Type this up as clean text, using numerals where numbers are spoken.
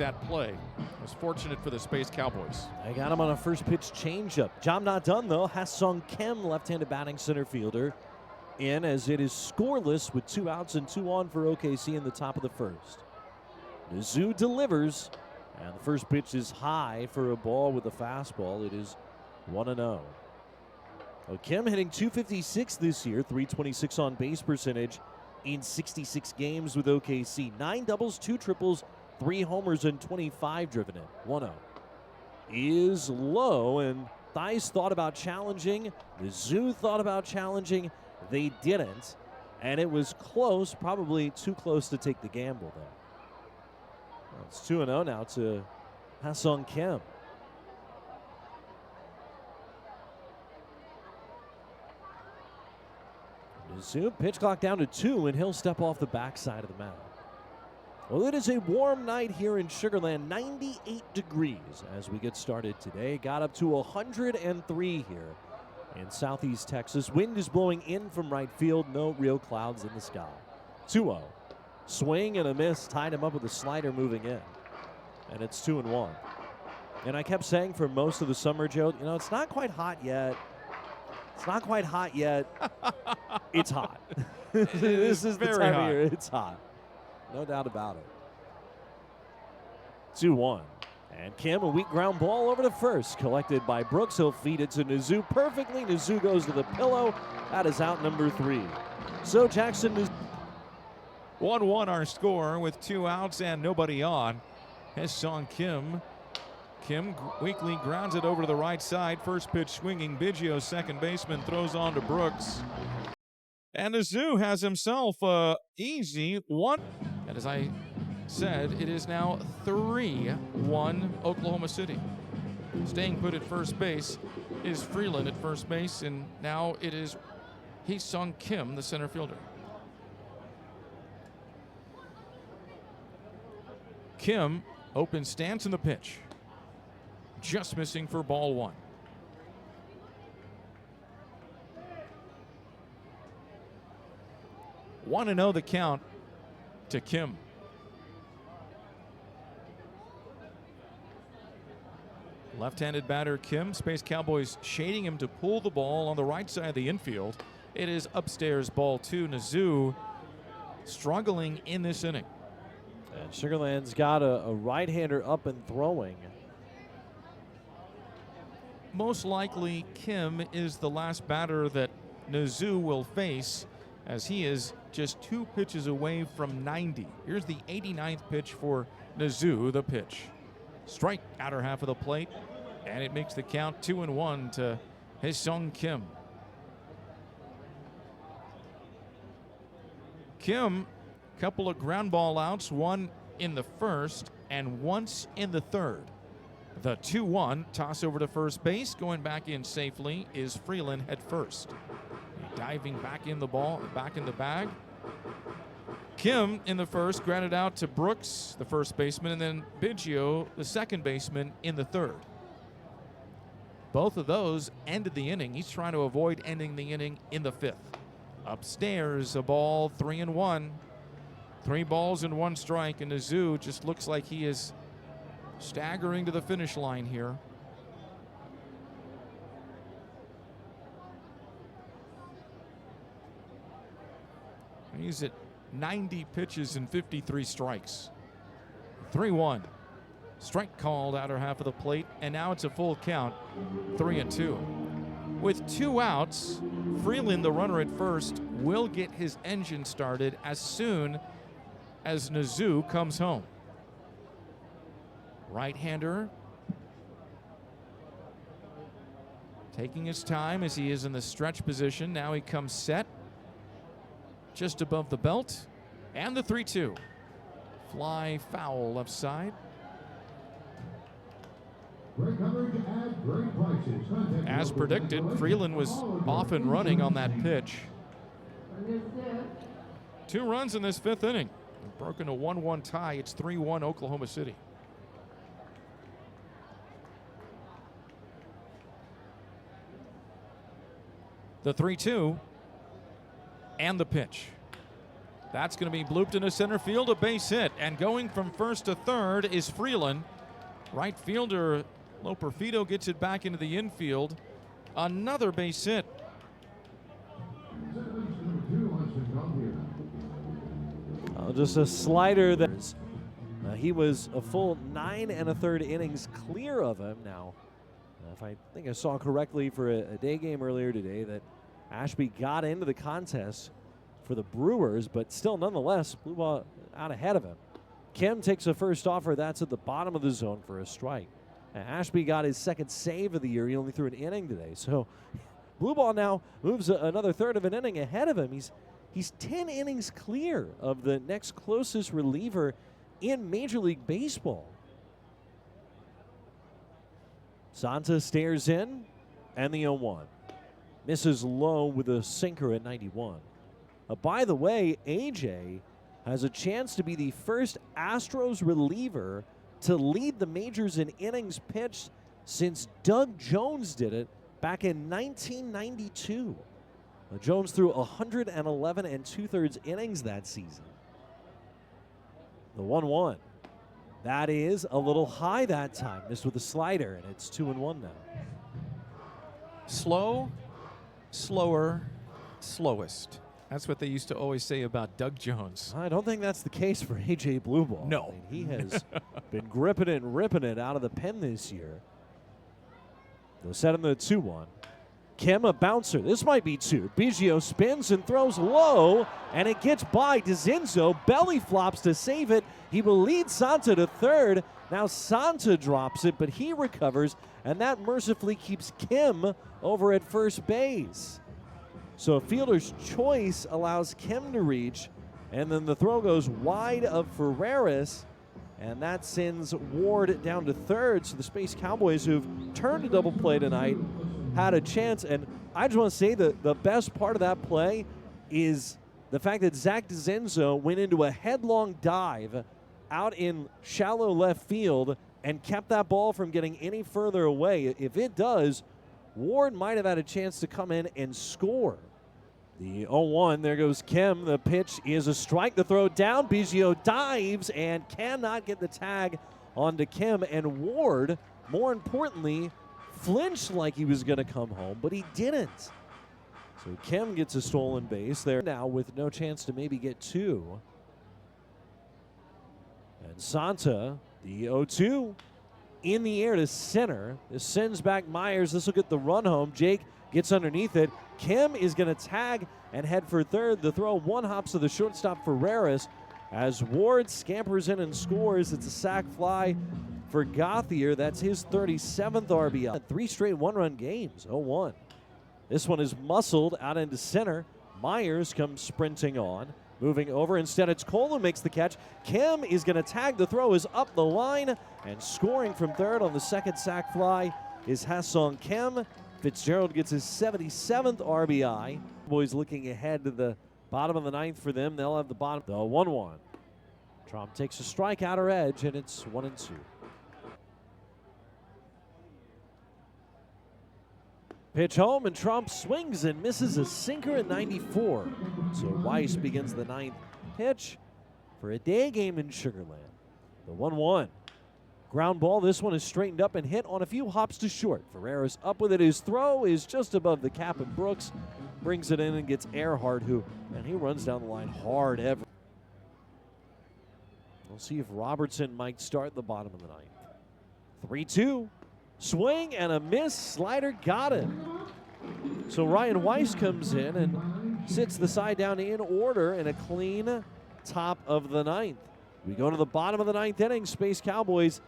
that play. It was fortunate for the Space Cowboys. I got him on a first pitch changeup. Job not done though. Ha-Sung Kim, left-handed batting center fielder, in as it is scoreless with 2 outs and 2 on for OKC in the top of the first. Mizzou delivers, and the first pitch is high for a ball with a fastball. It is 1-0. Well, Kim hitting .256 this year, .326 on base percentage in 66 games with OKC. 9 doubles, 2 triples, 3 homers, and 25 driven in. 1-0 is low, and Thies thought about challenging. Mizzou thought about challenging. They didn't, and it was close, probably too close to take the gamble, though. Well, it's 2-0 now to Ha-Sung Kim. Mizzou, pitch clock down to 2, and he'll step off the backside of the mound. Well, it is a warm night here in Sugar Land, 98 degrees as we get started today. Got up to 103 here in southeast Texas. Wind is blowing in from right field. No real clouds in the sky. 2-0. Swing and a miss. Tied him up with a slider moving in. And it's 2-1. And I kept saying for most of the summer, Joe, you know, it's not quite hot yet. It's not quite hot yet. It's hot. This is the time of year. It's hot. No doubt about it. 2-1. And Kim, a weak ground ball over to first. Collected by Brooks. He'll feed it to Nizu perfectly. Nizu goes to the pillow. That is out number 3. So Jackson is 1-1 our score with 2 outs and nobody on. Ha-Sung Kim. Kim weakly grounds it over to the right side. First pitch swinging. Biggio, second baseman, throws on to Brooks. And Nizu has himself a easy 1. And as I said, it is now 3-1 Oklahoma City. Staying put at first base is Freeland at first base, and now it is Ha-Sung Kim, the center fielder. Kim, open stance in the pitch. Just missing for ball 1. Want to know the count to Kim. Left-handed batter Kim. Space Cowboys shading him to pull the ball on the right side of the infield. It is upstairs, ball 2. Nizu struggling in this inning. And Sugar Land's got a right-hander up and throwing. Most likely Kim is the last batter that Nizu will face, as he is just 2 pitches away from 90. Here's the 89th pitch for Nizu. The pitch. Strike, outer half of the plate, and it makes the count 2-1 to Ha-Sung Kim. Kim, couple of ground ball outs, one in the first and once in the third. The 2-1 toss over to first base. Going back in safely is Freeland at first. Diving back in the ball, back in the bag. Kim in the first, grounded out to Brooks, the first baseman, and then Biggio, the second baseman, in the third. Both of those ended the inning. He's trying to avoid ending the inning in the 5th. Upstairs, a ball, 3-1. 3 balls and 1 strike, and Nizu just looks like he is staggering to the finish line here. He's at 90 pitches and 53 strikes. 3-1. Strike called, outer half of the plate, and now it's a full count, 3-2. With 2 outs, Freeland, the runner at first, will get his engine started as soon as Nizu comes home. Right-hander taking his time as he is in the stretch position. Now he comes set just above the belt, and the 3-2. Fly foul left side. As predicted, Freeland was off and running on that pitch. 2 runs in this 5th inning. Broken a 1-1 tie. It's 3-1 Oklahoma City. The 3-2 and the pitch. That's going to be blooped into center field, a base hit. And going from first to third is Freeland. Right fielder Loperfido gets it back into the infield. Another base hit. Just a slider that he was a full 9 1/3 innings clear of him. Now, if I think I saw correctly for a day game earlier today, that Ashby got into the contest for the Brewers, but still nonetheless blew ball out ahead of him. Kim takes a first offer. That's at the bottom of the zone for a strike. Ashby got his second save of the year. He only threw an inning today. So blue ball now moves another third of an inning ahead of him. He's 10 innings clear of the next closest reliever in Major League Baseball. Santa stares in, and the 0-1. Misses low with a sinker at 91. By the way, AJ has a chance to be the first Astros reliever to lead the majors in innings pitched since Doug Jones did it back in 1992. Jones threw 111 2/3 innings that season. The 1-1. That is a little high that time. Missed with a slider, and it's 2-1 now. Slow, slower, slowest. That's what they used to always say about Doug Jones. I don't think that's the case for AJ Blueball. No. I mean, he has been gripping it and ripping it out of the pen this year. They'll set him the 2-1. Kim, a bouncer. This might be two. Biggio spins and throws low, and it gets by DeZinzo. Belly flops to save it. He will lead Santa to third. Now Santa drops it, but he recovers, and that mercifully keeps Kim over at first base. So a fielder's choice allows Kim to reach, and then the throw goes wide of Ferreras, and that sends Ward down to third. So the Space Cowboys, who've turned a double play tonight, had a chance. And I just want to say that the best part of that play is the fact that Zach DeZenzo went into a headlong dive out in shallow left field and kept that ball from getting any further away. If it does, Ward might have had a chance to come in and score. The 0-1, there goes Kim. The pitch is a strike. The throw down. Biggio dives and cannot get the tag onto Kim. And Ward, more importantly, flinched like he was going to come home, but he didn't. So Kim gets a stolen base there now with no chance to maybe get two. And Santa, the 0-2, in the air to center. This sends back Myers. This will get the run home. Jake gets underneath it. Kim is going to tag and head for third. The throw one hops to the shortstop Ferreras as Ward scampers in and scores. It's a sac fly for Gauthier. That's his 37th RBI. 3 straight one-run games. 0-1. This one is muscled out into center. Myers comes sprinting on. Moving over. Instead, it's Cole who makes the catch. Kim is going to tag. The throw is up the line. And scoring from third on the second sac fly is Ha-Seong Kim. Fitzgerald gets his 77th RBI. Boys looking ahead to the bottom of the ninth for them. They'll have the bottom. The 1-1. Trump takes a strike outer edge, and it's 1-2. Pitch home, and Trump swings and misses a sinker at 94. So Weiss begins the ninth pitch for a day game in Sugar Land. The 1-1. Ground ball. This one is straightened up and hit on a few hops to short. Ferreras up with it. His throw is just above the cap, and Brooks brings it in and gets Earhart, and he runs down the line hard ever. We'll see if Robertson might start the bottom of the ninth. 3-2. Swing and a miss. Slider got it. So Ryan Weiss comes in and sits the side down in order in a clean top of the ninth. We go to the bottom of the ninth inning. Space Cowboys